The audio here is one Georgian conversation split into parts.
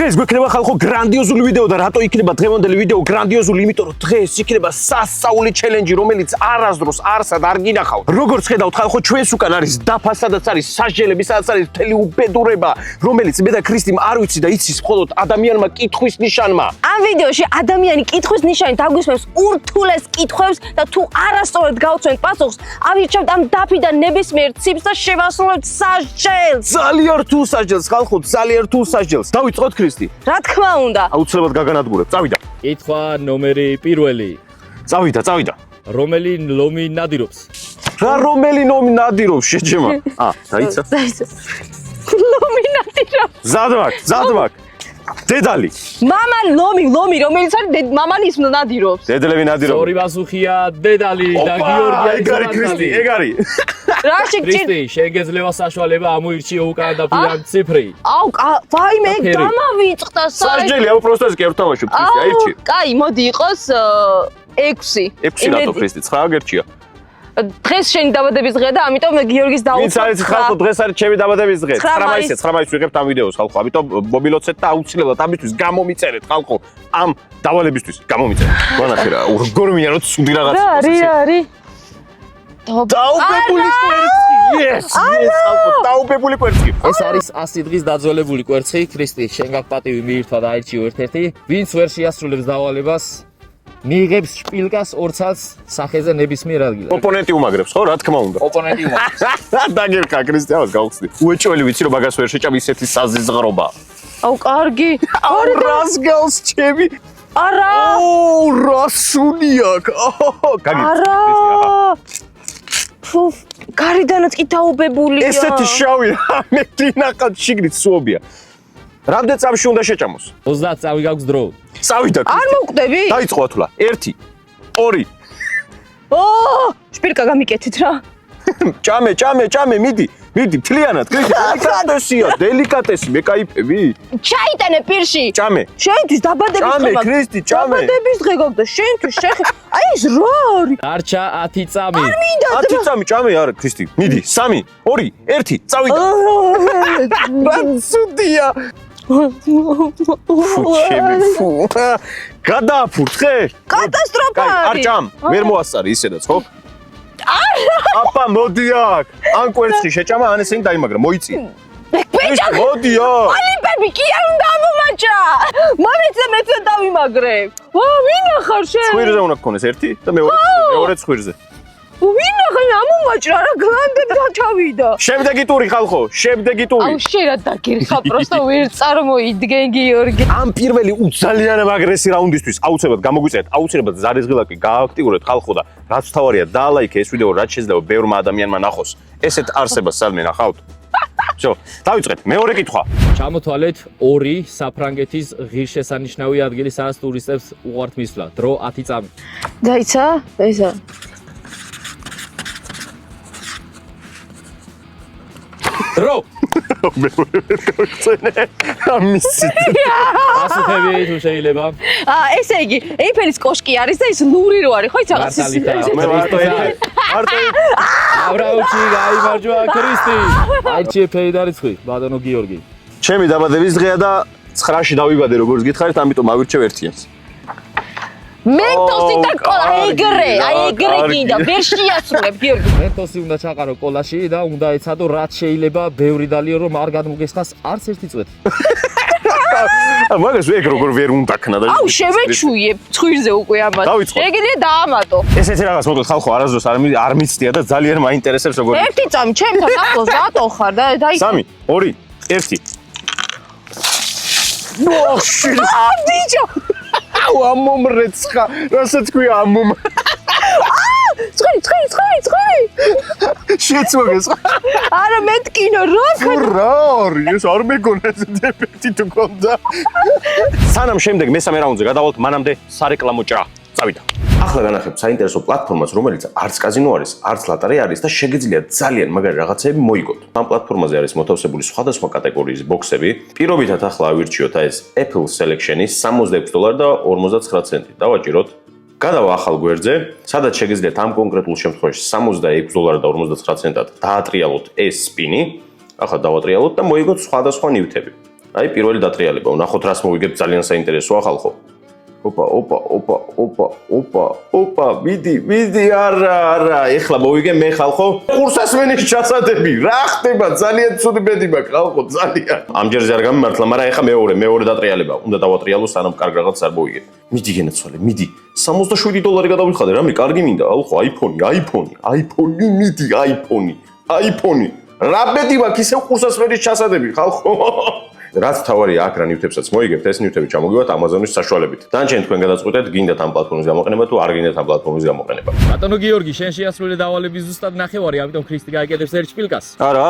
დღეს გვექნება ხალხო გრანდიოზული ვიდეო და რატო იქნება დღევანდელი ვიდეო გრანდიოზული? იმიტომ რომ დღეს იქნება სასწაული ჩელენჯი, რომელიც არასდროს არსად არ გინახავთ. როგორც ხედავთ ხალხო, ჩვენს უკან არის დაფა, სადაც არის სასჯელები, სადაც არის მთელი უბედურება, რომელიც მე და ქრისტიმ არ ვიცი და იცის მხოლოდ ადამიანმა კითხვის ნიშანმა. ამ ვიდეოში ადამიანი კითხვის ნიშანი დაგვისმევს ურთულეს კითხვებს და თუ არასწორად გავცემთ პასუხს, ავირჩევთ ამ დაფიდან ნებისმიერ ციფრს და შევასრულებთ სასჯელს. ძალიან რთულ სასჯელს ხალხო, ძალიან რთულ სასჯელს. დავიწყოთ ქრისტი. რა თქმა უნდა. აუცილებლად გაგანადგურებ. წავიდა. კითხვა ნომერი პირველი. წავიდა. რომელი ლომი ნადირობს? რა რომელი ნომი ნადირობს შეჯემა? დაიცა. ლომი ნადირობს. ზადვაკ. დედალი. მამა ლომი, რომელიც არის მამალის ნადირობს. დედლები ნადირობს. ორი პასუხია დედალი და გიორგი. ეგ არის ქრისტი, ეგ არის. რაში ქრისტი, შეგეძლევა საშუალება ამოირჩიო უკან და პირან ციფრი. აუ, ვაიმე, გამავიწყდა სასჯელი, უბრალოდ კი არ ვთამაშობ ქრისტი, აირჩი. კაი, მოდი იყოს 6. 6 რატო ქრისტი, 9 გერჩია. დღეს შენი დაბადების დღე და ამიტომ გიორგის დაუწყო. ვინც არის ხალხო, დღეს არის ჩემი დაბადების დღე. 9 მაისს ვიღებთ ამ ვიდეოს ხალხო, ამიტომ მობილოცეთ და აუცილებლად ამისთვის გამომიწერეთ ხალხო. ამ დავალებისთვის გამომიწერეთ. განახე რა, გორმია რომ ცუდი რაღაცა. რა არის? დაუბებული კვერცხი. Yes, ხალხო, დაუბებული კვერცხი. ეს არის 100 დღის დაძველებული კვერცხი. ქრისტი, შენ გაქვს პატივი მიირთვა და აირჩიო ერთ-ერთი. ვინც ვერ შეასრულებს დავალებას, მიიღებს შპილკას 2 წელს სახეზე ნებისმიერ ადგილას. ოპონენტი უმაგრებს, ხო, რა თქმა უნდა. ოპონენტი უმაგრებს. დაგერხა ქრისტი, ამას გავხსნი. უეჭველი ვიცი რომ მაგას ვერ შეჭამ ისეთი საზიზღრობა. აუ, კარგი. რას გავს ჩემი? არა. რასუნიაკ. არა. გარიდანაც კი დაუბებულია. ესეთი შავი რამე დინახად შიგნით სუობია. რამდენ წამში უნდა შეჭამოს? 30 წამი გაქვს დრო. წავიდა. არ მოვკვდები? დაიწყო ათვლა. 1, 2. შპილკა გამიკეთეთ რა. ჭამე, მიდი, მთლიანად. დელიკატესი, მე кайფები. ჩაიტანე პირში. ჭამე. შენთვის დაბადების დღე. ჭამე, ქრისტი, ჭამე. დაბადების დღე გაქვს და შენთვის აი ეს რა არის? დარჩა 10 წამი. არ მინდა. 10 წამი ჭამე, არა ქრისტი. მიდი, 3, 2, 1, წავიდა. ბაცუდია. ფუ. გადააფურთხე? კატასტროფა არის. არ ჭამ, ვერ მოასწარი ისედაც, ხო? აპა, მოდი აქ. ან კვერცხი შეჭამა, ან ესენი დაიმაგრა, მოიწია. ბიჭო, მოდი აქ. ალიპები კი არ უნდა ამომაჭა. მომეცე მეც დავიმაგრებ. ვინახარ შენ? ცხვირზე უნდა გქონდეს 1 და მეორე ცხვირზე. ვინახარ ამომაჭრა რა გლანდები დაჩავიდა. შემდეგი ტური ხალხო, შემდეგი ტური. აუ შენ რა დაგერხა, პროსტო ვერ წარმოიდგენ გიორგი. ამ პირველი ძალიან მაგრესი რაუნდისთვის აუცილებლად გამოგვიწერეთ, აუცილებლად ზარიზღილაკი გააქტიურეთ ხალხო და რაც თავარია დაალაიქე ეს ვიდეო, რაც შეიძლება ბევრმა ადამიანმა ნახოს. ესეთ არსებას სალმე ნახავთ. всё, დავიწყეთ. მეორე კითხვა. ჩამოთვალეთ 2 საფრანგეთის ღირსშესანიშნავი ადგილი, სადაც ტურისტებს უყვართ მისვლა. დრო 10 წამი. დაიცა, ესა. დრო. ამისი. პასუხები თუ შეიძლება. ესე იგი, ეიფელის კოშკი არის და ის ლური რო არის, ხო იცი რაღაც ის. მარტო აბრაუჩი გაიმარჯვა ქრისტი. აირჩიე ფეიდარიცხვი, ბატონო გიორგი. ჩემი დაბადების დღეა და 9-ში დავიბადე როგორც გითხარით, ამიტომ ავირჩევ ერთიანს. მენტოსი და კოლა ეგრე გინდა, ვერ შეასრულებ გიორგი. მენტოსი უნდა ჩაყარო კოლაში და უნდა ეცადო რაც შეიძლება ბევრი დალიო რომ არ გადმოგესხას არც ერთი წვეთი. მაგას ეგ როგორ ვერ უნდა ქნა და აუ შევეჩუიებ ცხვირზე უკვე ამას. შეგიძლია დაამატო. ესეთი რაღაც მოკლედ ხალხო არასდროს არ მიცდია და ძალიან მაინტერესებს როგორ. 1 წამი ჩემთან ახლოს რატო ხარ და 3, 2, 1. ნოში. ბიჭო. აუ ამომრეცხა. რასაც ქვია ამომ. ცხვირი. შეცვაგეს. არა მეტკინო რა რა არის ეს არ მეგონა ეს დეფექტი თუ კონდა. სანამ შემდეგ მესამე რაუნდზე გადავალთ, მანამდე სარეკლამო ჭრა. წავიდა. ახლა განახებთ საინტერესო პლატფორმას, რომელიც არც კაზინო არის, არც ლატარია არის და შეგიძლიათ ძალიან მაგარი რაღაცები მოიგოთ. ამ პლატფორმაზე არის მოთავსებული სხვადასხვა კატეგორიის ბოქსები. პირობითად ახლა ავირჩიოთ ეს Apple Selection-ის $66 და 59 ცენტი. დავაჭიროთ. გადავა ახალ გვერდზე, სადაც შეგიძლიათ ამ კონკრეტულ შემთხვევაში $66 და 59 ცენტად დაატრიალოთ ეს სპინი. ახლა დავატრიალოთ და მოიგოთ სხვადასხვა ნივთები. აი პირველი დატრიალება. ვნახოთ რას მოვიგებ, ძალიან საინტერესოა ხალხო. ოპა, მიდი, არა, ეხლა მოვიგე მე ხალხო. ყურსასმენის ჩასადები, რა ხდება? ძალიან ცუდი ბედი მაქვს ხალხო, ძალიან. ამჯერზე არ გამიმართლა, მაგრამ ეხლა მეორე დატრიალება. უნდა დავატრიალო, სანამ კარგ რაღაც არ მოვიგებ. მიდი გენაცვალე, მიდი. $67 გადავიხადე, რამე კარგი მინდა, ხალხო, iPhone, მიდი, iPhone. რა ბედი მაქვს, ისევ ყურსასმენის ჩასადები, ხალხო. რაც თავარია აქ რა ნივთებსაც მოიგებთ, ეს ნივთები ჩამოგივათ Amazon-ის საშუალებით. დანარჩენი თქვენ გადაწყვეტეთ, გინდათ ამ პლატფორმის გამოყენება თუ არ გინდათ ამ პლატფორმის გამოყენება. ბატონო გიორგი, შენ შეასრულე დავალების ზუსტად ნახევარი, ამიტომ ქრისტე გაიგებს ერთ შპილკას. არა,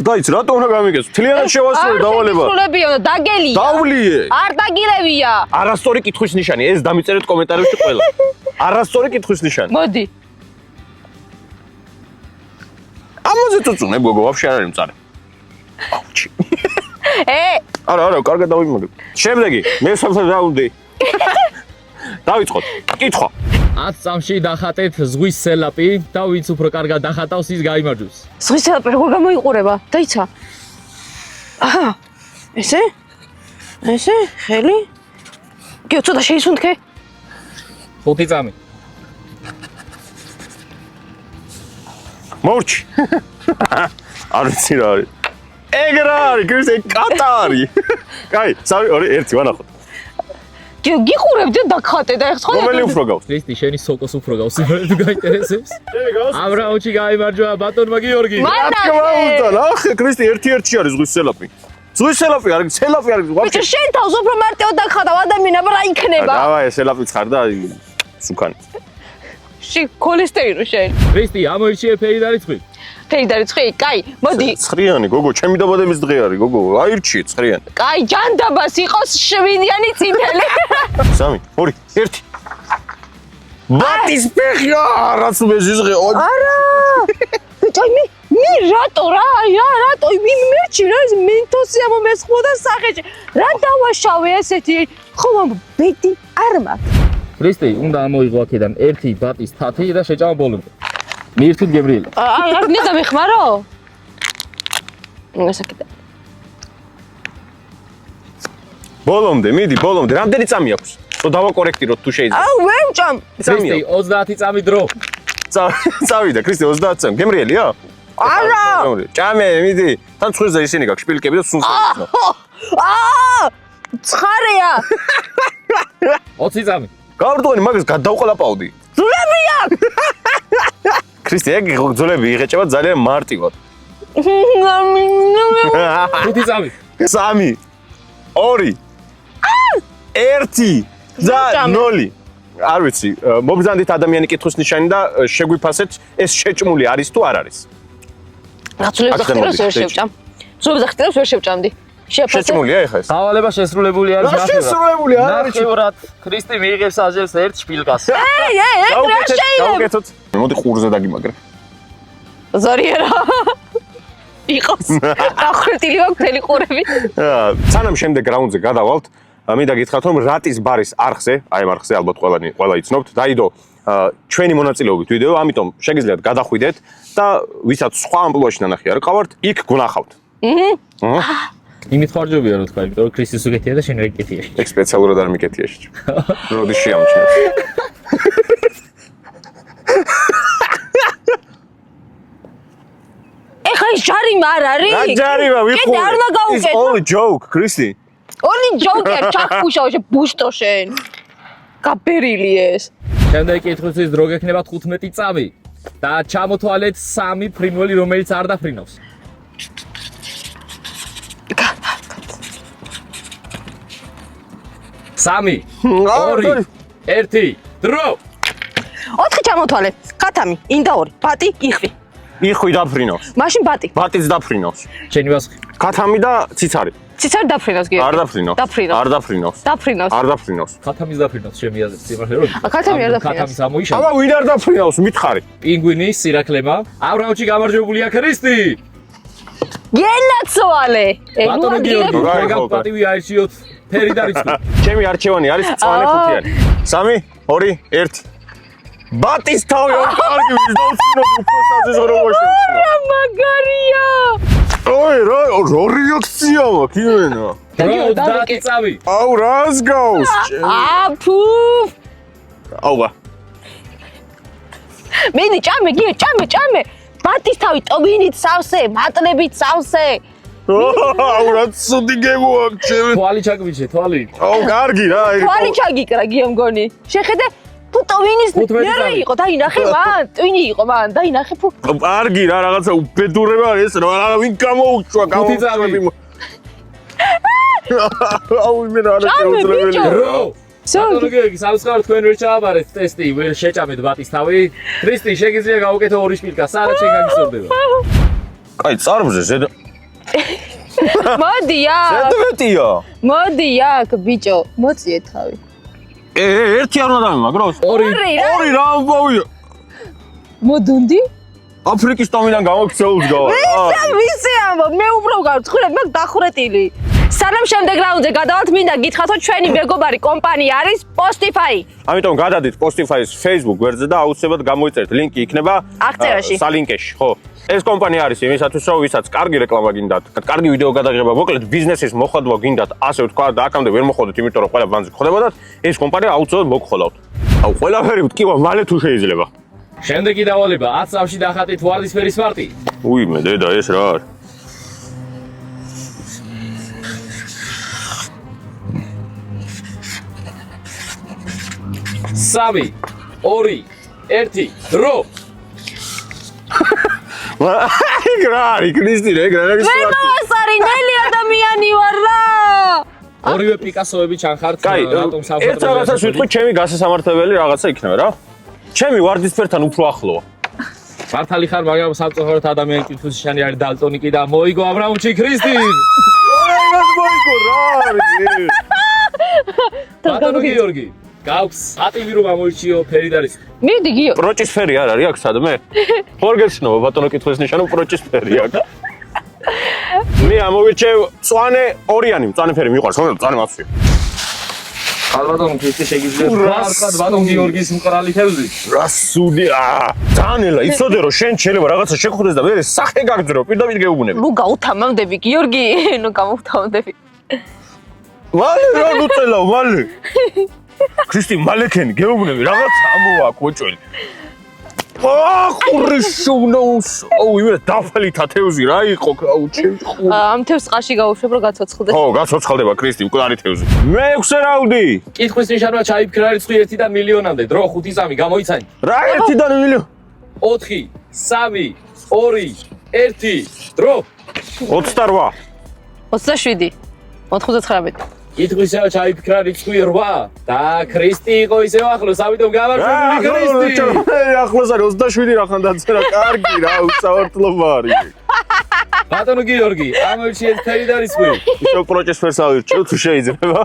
დაიც, რატომ უნდა გამიგეს? თლიანად შევასრულე დავალება. სრულებია, დაგელია. დავლიე. არ დაგილებია. არასწორი კითხვის ნიშანი, ეს დამიწერეთ კომენტარებში ყველა. არასწორი კითხვის ნიშანი. მოდი. ამაზე წუწუნე გოგო, ვაფშე არ არის მწარე. აუჩი. არა, კარგად დავიმაგრებ. შემდეგი, მე სამსა დაუნდი. დავიწყოთ. კითხვა. 10 წამში დახატეთ ზღვის სელაპი და ვინც უფრო კარგად დახატავს, ის გაიმარჯვებს. ზღვის სელაპი როგორ გამოიყურება? დაიცა. აჰა. ესე? ხელი? გიო, ცოტა შეისუნთქე. 5 წამი. მორჩი. არ ვიცი რა არის. ეგრა არის, ქრისტე კატარი. კაი, 3, 2, 1 ვანახოთ. გიო, გიყურებდი დახატე და ეხლა რომელი უფრო გავს? ქრისტე, შენი სოკოს უფრო გავს, თუ გაინტერესებს. ამ რაუნდში გაიმარჯვა ბატონმა გიორგი. ახე, ქრისტე, ერთი არის ზღვის სელაპი. ზღვის სელაპი არის, სელაპი არის. ბიჭო, შენ თავს უფრო მარტივად დახატავ ადამიანს, რა იქნება? დავაი, სელაპი ცხარ და სუკანი. ქოლესტერინა შენ. ქრისტე, ამოირჩიე ფერი და რიცხვი. ფერი და რიცხვი? კაი, მოდი. ცხრიანი, გოგო, ჩემი დაბადების დღე არის, გოგო, აირჩიე ცხრიანი. კაი, ჯანდაბას იყოს 7-იანი წითელი. 3, 2, 1. ბატის ფეხია, რაც მეზიზღე. არა! ბიჭო, მე რატო მერჩი რა ეს მენტოსი ამომესხმოდა სახეში. რა დავაშავე ესეთი? ხომ ბედი არ მაქვს. ქრისტე, უნდა ამოიღო აქედან ერთი ბატის თათი და შეჭამა ბოლომდე. მიირთვით გებრიელი. არ მინდა მეხმარო? ესაკეთა. ბოლომდე, მიდი, რამდენი წამი აქვს? რომ დავაკორექტიროთ თუ შეიძლება. აუ, ვერ მჭამ. ქრისტე, 30 წამი დრო. წავიდა, ქრისტე 30 წამი. გემრიელია? არა! ჭამე, მიდი. თან ცხვირზე ისინი გაქვს შპილკები და სუნს. ცხარეა. 20 წამი. გავარდონი მაგას გადავყოლაპავდი. ძულებია. ქრისტე, ეგ ძულები იღეჭება ძალიან მარტივად. 5 წამი. 3 2 1 და 0. არ ვიცი, მობრძანდით ადამიანი კითხვის ნიშანი და შეგვიფასეთ ეს შეჭმული არის თუ არ არის. რაცულებს ახტერებს ვერ შევჭამ. ზურებს ახტერებს ვერ შევჭამდი. შეჭმულია ეხა ეს. დავალება შესრულებული არის ნახევრად. შესრულებული არის. ნახევრად. ქრისტე მიიღებს აჟელს ერთ შპილკას. ეგ რა შეიძლება? გავუკეთოთ. მოდი ყურზე დაგიმაგრე. ზორიერა. იყოს. დახრეტილი აქვს მთელი ყურები. სანამ შემდეგ რაუნდზე გადავალთ, მინდა გითხრათ რომ რატის ბარის არხზე, აი ამ არხზე ალბათ ყველა იცნობთ, დაიდო ჩვენი მონაწილეობით ვიდეო, ამიტომ შეგიძლიათ გადახვიდეთ და ვისაც სხვა ამპლუაში ნანახი არ ყავართ, იქ გვნახავთ. იმით ხარჯობია რა თქვა, იმიტომ რომ ქრისტეს უგეთია და შენ რა იკეთია. ეგ სპეციალურად არ მიკეთია შეჭ. როდის შეამჩნევ. ეხა ის ჯარიმა არ არის? რა ჯარიმა ვიყურე? კიდე არ უნდა გაუკეთო. It's only joke, ქრისტი. Only joke-ია, ჩახუშავ შე ბუშტო შენ. გაბერილი ეს. შემდეგ კითხვის დრო გექნება 15 წამი და ჩამოთვალეთ 3 ფრინველი, რომელიც არ დაფრინავს. სამი, 2, 1, დრო. 4 ჩამოთვალე. ქათამი, ინდა 2, ბატი, იხვი. იხვი დაფრინავს. მაშინ ბატი. ბატიც დაფრინავს. შენი ვასხი. ქათამი და ციცარი. ციცარი დაფრინავს გიო. არ დაფრინავს. არ დაფრინავს. დაფრინავს. არ დაფრინავს. ქათამის დაფრინავს ჩემი აზრით, სიმართლე რომ. ქათამი არ დაფრინავს. ქათამის ამოიშალა. აბა ვინ არ დაფრინავს, მითხარი. პინგვინის სირაქლემა. ამ რაუნდში გამარჯვებულია ქრისტი. გენაცვალე. ბატონო გიორგი, გაიგო. ეგ პატივი აიციოთ ფერი და რიცხვი. ჩემი არჩევანი არის მწვანე ხუთიანი. 3, 2, 1. ბატის თავი არ კარგი ვის დავსვინოთ უფრო საზღვრებაში. რა მაგარია. ოი, რა რეაქცია მაქვს იმენა. დრო 30 წავი. აუ რას გავს? აფუ აუა. მედი ჭამე გიო ჭამე ბატის თავი ტობინით სავსე მატლებით სავსე აუ რა ცუდი გემოაქვს ჩემი. თვალი ჩაგვიჩე, თვალი. აუ კარგი რა. თვალი ჩაგიკრა გიო მგონი შეხედე თუ ტოვინის 15 ნერვი წამი. იყო დაინახე მან ტვინი იყო მან დაინახე ფუ კარგი რა რაღაცა უბედურება ეს რა ვინ გამოუჩვა გამოუჩვები. აუ მე რა შეუძლებელია. დრო. ბატონო გიორგი, სამსხარ თქვენ ვერ ჩააბარეთ ტესტი, ვერ შეჭამეთ ბატის თავი. ქრისტი, შეგიძლია გავუკეთო ორი შპილკა, სანამ შენ გაგისწორდება. კაი, წარბზე ზედა. მოდი ზედვეტია. მოდი აქ ბიჭო მოწიე თავი ერთი არ უნდა დამიმაგროს? ორი. ორი რა ამბავია? მოდუნდი აფრიკის ტომიდან გამოქცეულს გავა. ვისი ამბო მე უბრალოდ გავწხრებ მაგ დახურეტილი სანამ შემდეგ რაუნდზე გადავალთ მინდა გითხრათ რომ ჩვენი მეგობარი კომპანია არის Postify ამიტომ გადადით Postify-ის Facebook გვერდზე და აუცილებლად გამოიწერთ ლინკი იქნება აღწერაში. სალინკეში, ხო. ეს კომპანია არის იმისათვის, რომ ვისაც კარგი რეკლამა გინდათ, კარგი ვიდეო გადაღება, მოკლედ ბიზნესის მოხდვა გინდათ, ასე ვთქვა და აქამდე ვერ მოხდით, იმიტომ რომ ყველა ბანკზე ხდებოდათ, ეს კომპანია აუცილებლად მოგხოლავთ. აუ, ყველაფერი ვთქვა, მალე თუ შეიძლება. შემდეგი დავალება 10 წამში დახატით ვარდისფერი სმარტი. უიმე, დედა, ეს რა არის? სამი, ორი, ერთი, დრო. ეგ რა არის, კრისტი, ეგ რა არის? მე მოსარი ნელი ადამიანი ვარ რა ორივე პიკასოები ჩანხართ, კაი, რატომ ერთ რაღაცას ვიტყვი, ჩემი გასასამართებელი რაღაცა იქნება რა. ჩემი ვარდისფერთან უფრო ახლოა. მართალი ხარ, მაგრამ სამწუხაროდ ადამიანი კითხულშანი არის დალტონიკი და მოიგო ამ რაუნდში ქრისტი. რა მოიგო რა არის? ბატონო გიორგი, გაქვს ატივი რომ გამოირჩიო ფერიდარის. მიდი გიო პროჭის ფერი არ არის აქ სადმე? ხორგეცნობა ბატონო კითხვის ნიშანო პროჭის ფერი აქ. მე ამოვირჩევ მწვანე ორიანი, მწვანე ფერი მიყვარს, ხო? მწვანე მაცვია. ალბათ ქრისტე შეგიძლიათ ვარყად ბატონ გიორგის მყრალი თევზი. რა სუდია. ძანელა, იცოდე რომ შენ შეიძლება რაღაცა შეგხვდეს და მე სახე გაგძრო, პირდაპირ გეუბნები. ნუ გაუთამამდები გიორგი ნუ გამოვთამამდები მალე რა გუწელავ, მალე. ქრისტი, მალეკენი გეუბნები, რაღაცა ამოვა კოჭველი. ყურიშუნოს. აუ, იმე დაფალით ათევზი რა იყო, აუ, ჩემ ხუ. ამ თევზს ყაში გავუშვებ რომ გაცოცხლდეს ხო, გაცოცხლდება ქრისტი, მკვდარი თევზი. მე-6 რაუნდი. კითხვის ნიშანმა ჩაიფიქრა რიცხვი 1-დან მილიონამდე. დრო 5 წამი გამოიცანი. რა 1-დან მილიონ? 4, 3, 2, 1, დრო. 28. 27 99 კითხვისა ჩაიფიქრა რიცხვი 8 და ქრისტი იყო ისევ ახლოს, ამიტომ გამარჯვებული ქრისტი. ახლოს არის 27 რახან დაწერა, კარგი რა, უსავართლობა არის. ბატონო გიორგი, ამოიჩიეთ ფერიდარის ხრი. ისო პროჭის ფერს ავირჩევ თუ შეიძლება.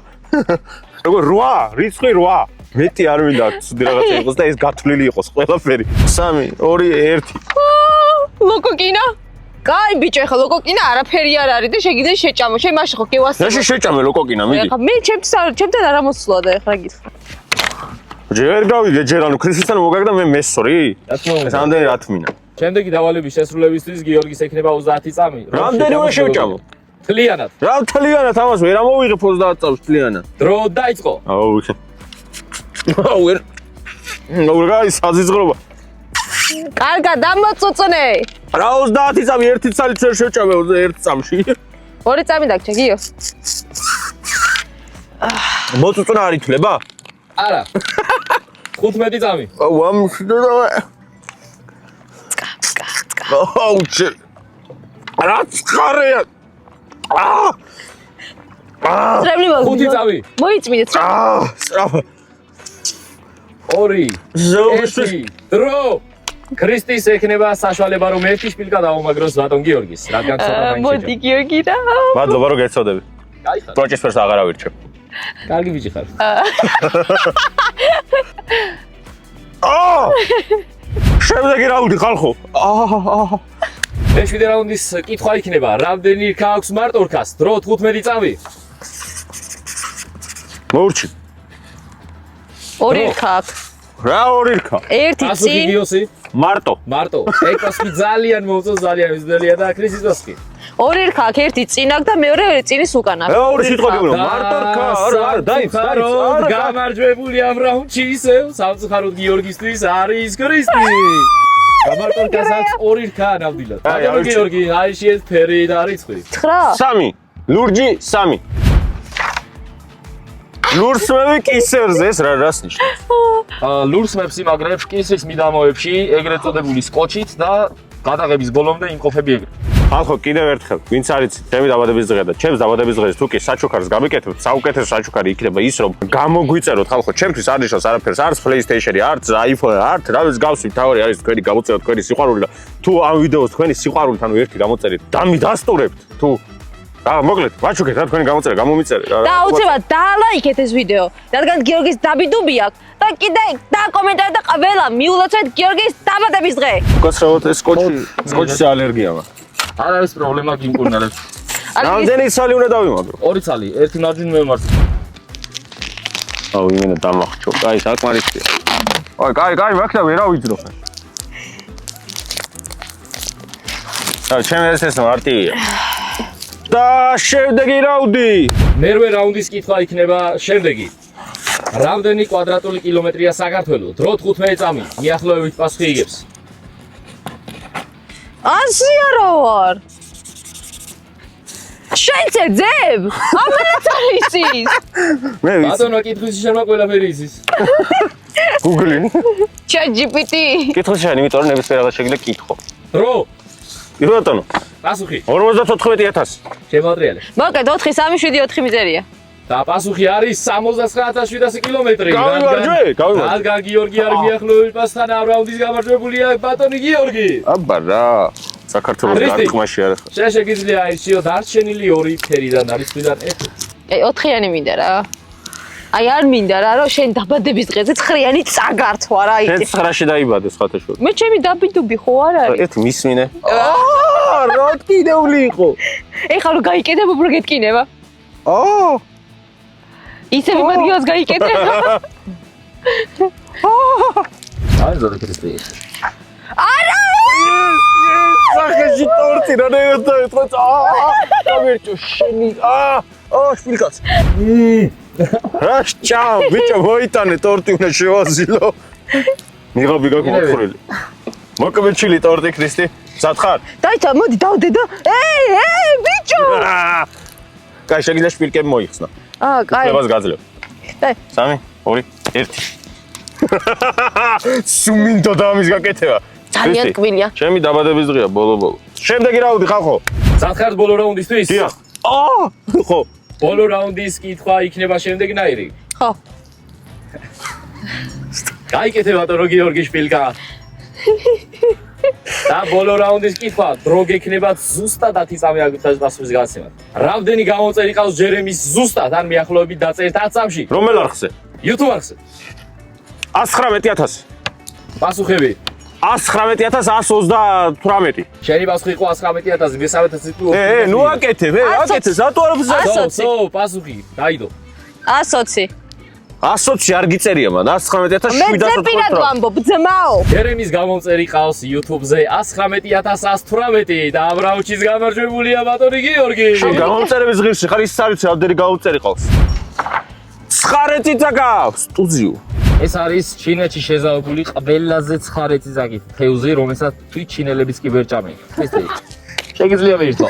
როგორ 8, რიცხვი 8. მეტი არ მინდა ცუდი რაღაცა იყოს და ეს გათვლილი იყოს ყველაფერი. 3, 2, 1. ლოკოკინა კაი ბიჭო ეხა ლოკოკინა არაფერი არ არის და შეგიძლია შეჭამო შენ მაშინ ხო გევასწავლე რაში შეჭამე ლოკოკინა მიდი. ეხა მე ჩემთან არ ამოსულა და ეხლა გითხრა ჯერ გავიგე ჯერ ანუ ქრისტესთან მოგაგდა მე მესორი? რა თქმა უნდა. ეს ამდენი რა თმინა. შემდეგი დავალების შესრულებისთვის გიორგის ექნება 30 წამი. რამდენი უნდა შევჭამო? თლიანად. რა თლიანად ამას ვერ ამოვიღებ 30 წამს თლიანად. დრო დაიწყო. აუ ვერ ნორგაი საზიზღრობა. კარგად დამოწუწნე რა 30 წამი ერთი ცალით ვერ შევჭამე 1 წამში. 2 წამი დაგჭა გიო მოწუწნა არ ითვლება? არა. 15 წამი. აუ ამ შედავე. აუ ჩე. რა ცხარეა. წრემლი 5 წამი. მოიწმინეთ სწრაფა. 2 ზოგადად 1 დრო. ქრისტის ექნება საშუალება რომ ერთი შპილკა დაუმაგროს ბატონ გიორგის, რადგან ცოტა მაინც მოდი გიორგი რა მადლობა რომ გეცოდები. კაი ხარ. პროჭის ფერს აღარ ავირჩევ. კარგი ბიჭი ხარ. შემდეგი რაუნდი ხალხო. მეშვიდე რაუნდის კითხვა იქნება, რამდენი რქა აქვს მარტორქას? დრო 15 წამი. მოურჩი. 2 რქა აქვს რა 2 რქა? ერთი ასო წინ გიოსი? მარტო. მარტო. ეკოსკი ძალიან მოუწევს, ძალიან მიზნელია და ქრისტის დასკი. ორი რქა აქ ერთი წინ აქვს და მეორე წინის უკან აქვს. ორი სიტყვა გეუბნები. მარტო რქა, არა, დაიც. გამარჯვებული ამ რაუნდში ისევ სამწუხაროდ გიორგისთვის არის ქრისტი. გამარტო რქას აქვს ორი რქა ნამდვილად. ბატონო გიორგი, აი შეფერი და რიცხვი. 9. 3. ლურჯი 3. ლურსმები კისერზე ეს რას ნიშნავს? ლურსმებს იმაგრებს კისრის მიდამოებში, ეგრეთ წოდებული სკოჩით და გადაღების ბოლომდე იმყოფები ეგრეთ. ხალხო, კიდევ ერთხელ, ვინც არის ჩემი დაბადების დღე და ჩემს დაბადების დღეს თუ კი საჩუქარს გამიკეთებთ, საუკეთესო საჩუქარი იქნება ის, რომ გამოგვიწეროთ ხალხო, ჩემთვის არ ნიშნავს არაფერს, არც PlayStation-ი, არც iPhone-ი, არც რაღაც გავსვით, თავი არის თქვენი გამოწეროთ თქვენი სიყვარული და თუ ამ ვიდეოს თქვენი სიყვარულით ანუ ერთი გამოწერით, დამიდასტურებთ თუ მოკლედ, ვაჩუქეთ რა თქვენი გამოწერა, გამომიწერეთ. და აუცილებლად დაალაიქეთ ეს ვიდეო, რადგან გიორგის დაბიდობი აქვს და კიდე დაკომენტარეთ და ყველა მიულოცეთ გიორგის დაბადების დღე. უკაცრავად ეს სკოჩის ალერგია მაქვს. არ არის პრობლემა გიმკურნალებს. რამდენი ცალი უნდა დავიმაგრო? ორი ცალი, ერთი მარჯვნივ მემართ. აუ, იმენა დამახჩო. კაი, საკმარისია. აი, კაი, მაგდა ვერა ვიძრო ხარ. და ჩემი ეს მარტივია. და შემდეგი რაუნდი. მერვე რაუნდის კითხვა იქნება შემდეგი. რამდენი კვადრატული კილომეტრია საქართველო? დრო 15 წამი. მიახლოებით პასუხი იგებს. ასია რა ვარ? შენც ეძებ? ამანაც არის ის. მე ვიცი. ბატონო კითხვის შერმა ყველაფერი იცის. Google-ი. ChatGPT. კითხვის შენ, იმიტომ რომ ნებისმიერ რაღაცას შეგიძლია კითხო. დრო. კი ბატონო. პასუხი. 54000. შემოატრიალე. მოკლედ 4 3 7 4 მიზერია. და პასუხი არის 79700 კილომეტრი. გავიმარჯვე. რადგან გიორგი არის მიახლოებით პასთან ამ რაუნდის გამარჯვებულია ბატონი გიორგი. აბა რა. საქართველოს გარკვევაში არა ხარ. შენ შეგიძლია აიციო დარჩენილი ორი ფერიდან არის თვიდან ერთი. აი 4-იანი მინდა რა. აი არ მინდა რა რომ შენ დაბადების დღეზე 9-იანი წაგართვა რა შენ იცი. 9-ში დაიბადე სხვათაშორის. მე ჩემი დაბიდობი ხო არ არის? ერთ მისმინე. რა კიდეული იყო. ეხლა რომ გაიკეთებ უფრო გეტკინება. ისევ იმ ადგილას გაიკეთებ. აი ზოგი ქრისტე. არა! სახეში ტორტი რა ნეოთა. გამერჩო შენი. შპილკაც. რა შჭა, ბიჭო მოიტანე ტორტი უნდა შევაზილო. მიღები გაკმაყოფილი. მოკმეჩილი ტორტი ქრისტე. სათხარ? დაიცა, მოდი დავდე და ბიჭო! კაი, შეგიძლია შპილკები მოიხსნა. კაი. ხებას გაძლევ. 3, 2, 1. სუმინდო და ამის გაკეთება. ძალიან ტკბილია. ჩემი დაბადების დღეა ბოლო. შემდეგი რაუნდი ხალხო. სათხარ ბოლო რაუნდისთვის? დიახ. ხო. ბოლო რაუნდის კითხვა იქნება შემდეგნაირი. ხო. გაიკეთე ბატონო გიორგი შპილკა. და ბოლო რაუნდის კითხვა დრო გექნება ზუსტად 10 წამი აგიხსნას პასუხის გაცემად. რამდენი გამომწერი ყავს ჯერემის ზუსტად ან მიახლოებით დაწერთ 10 წამში? რომელ არხზე? YouTube არხზე. 119000. პასუხები. 119128. შენი პასუხი იყო 119,000, მესამეთა ციკლი. ნუ აკეთე, აკეთე, სათუ არ ვზადო. პასუხი, დაიდო. 120. 120 არ გიწერია მან, 19798. მე ძებინად ვამბობ, ძმაო. ჯერემის გამომწერი ყავს YouTube-ზე 119,118 და ამ რაუნდში გამარჯვებულია ბატონი გიორგი. გამომწერების ღირსი ხარ ის არის რამდენი გამომწერი ყავს. 9 წაგავს სტუდიო. ეს არის ჩინეთში შეზავებული ყველაზე ცხარეცი ზაგი თევზი, რომელსაც თვით ჩინელებიც კი ვერ ჭამენ. ესეთი. შეგიძლია ვირთო.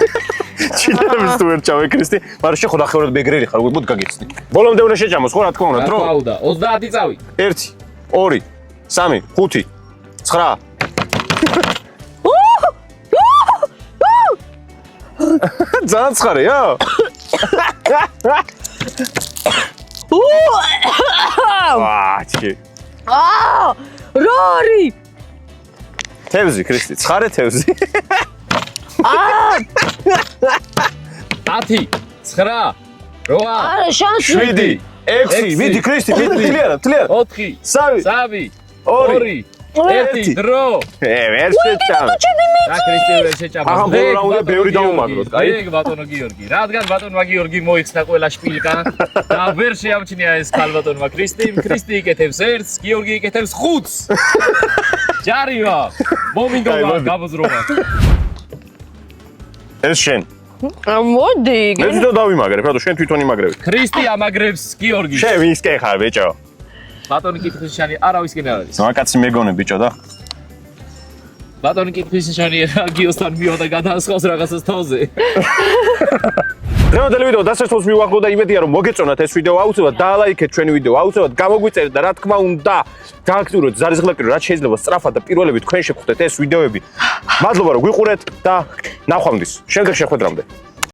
ჩინელებს თუ ვერ ჩავე ქრისტე, მაგრამ შეხო ნახევრად მეგრელი ხარ, მოდი გაგიცნი. ბოლომდე უნდა შეჭამოს, ხო რა თქმა უნდა, დრო. აუდა, 30 წავი. 1, 2, 3, 5, 9. ძალიან ცხარეა? ვაჩი. რორი! თევზი ქრისტე, ცხარე თევზი. 10, 9, 8, არა, შანსი. 7, 6, მიდი ქრისტე, მიდი თლიანად, 4, 3, 2, 1, დრო. ვერ შეჭამ. რა ქრისტე ვერ შეჭამ. ახლა ბოლო რაუნდზე ბევრი დაუმაგროთ, კაი? ეგ ბატონო გიორგი. რადგან ბატონმა გიორგი მოიხსნა ყველა შპილკა და ვერ შეამჩნია ეს ქალბატონმა ქრისტიმ. ქრისტი იკეთებს 1-ს, გიორგი იკეთებს 5-ს. ჯარიმა. მომინდობა გამოძრომა. ეს შენ. მოდი, მე თვითონ დავიმაგრებ, რატო შენ თვითონ იმაგრები? ქრისტე ამაგრებს გიორგი. შენ ვის კი ხარ, ბიჭო? ბატონი კითხვის-ნიშანი არავისკენ არ არის. მაგაცი მეგონე ბიჭო და ბატონი კითხვის-ნიშანი გიოსთან მივიდა გადაასხავს რაღაცას თავზე. დღევანდელი ვიდეო დასასრულს მივაღწევ და იმედია რომ მოგეწონათ ეს ვიდეო, აუცილებლად დაალაიქეთ ჩვენი ვიდეო, აუცილებლად გამოგვიწერეთ და რა თქმა უნდა გააქტიუროთ ზარისღლაკირო, რაც შეიძლება სწრაფად და პირველები თქვენ შეგხვდეთ ეს ვიდეოები. მადლობა რომ გვიყურეთ და ნახვამდის. შემდეგ შეხვედრამდე.